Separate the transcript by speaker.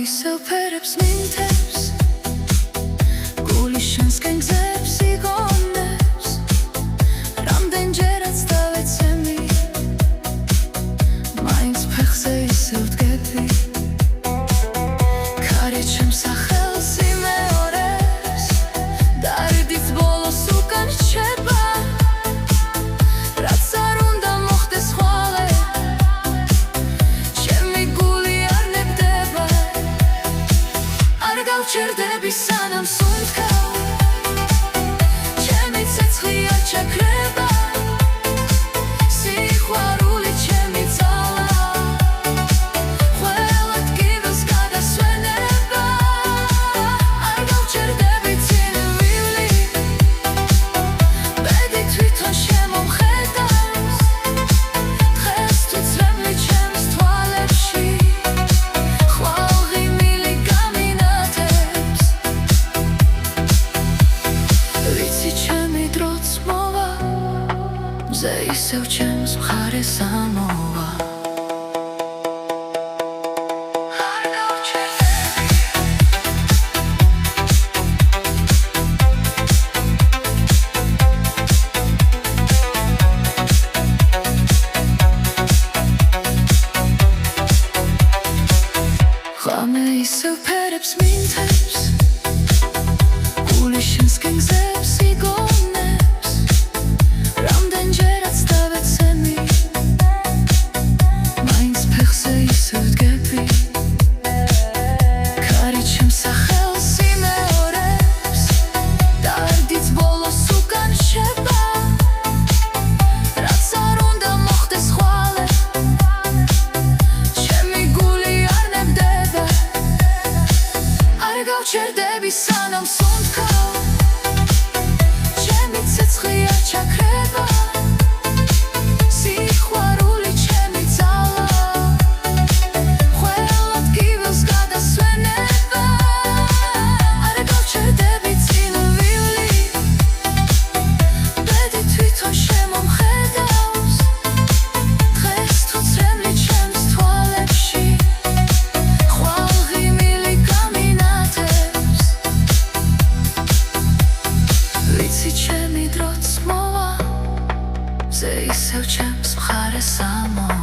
Speaker 1: ისევ ფერებს მინდებს გულის შენსკენ გზებს იგონებს რამდენჯერაც დავეცემი მაინც ფეხზე ისევ ვდგები ქარი ჩემს სახელს იმეორებს დარდით ბოლოს უკან რჩება რაც არ უნდა მოხდეს ხვალე ჩერდები სანამ სუნთქავ ჩემი ცეცხლია ჩაქრება სიყვარული ჩემი ძალა ყველა ტკივილს გადასვენება არ გავჩერდები წინვილი ბედი თვითონ შემომხედავს დღეს თუ წრემლი ჩემს თვალებში ზე ისევ ჩემს მხარეს ამოვა ღამე ისევ ფერებს მინდებს გულის შენსკენ გზებს იგონებს რამდენჯერაც დავეცემი მაინც ფეხზე ისევ ვდგები ქარი ჩემს სახელს იმეორებს დარდით ბოლოს უკან რჩება რაც არ უნდა მოხდეს ხვალე ჩემი გული არ ნებდება არ გავჩერდები სანამ სუნთქავ ჩემი ცეცხლია ჩაქრება სიყვარული ჩემი ძალა ყველა ტკივილს გადასვენება არ გავჩერდები წინვილი ბედი თვითონ შემომხედავს დღეს თუ წრემლი ჩემს თვალებში ხვალ ღიმილი გამინათებს ვიცი ჩემი დროც მოვა ზე ისევ ჩემს მხარეს ამოვა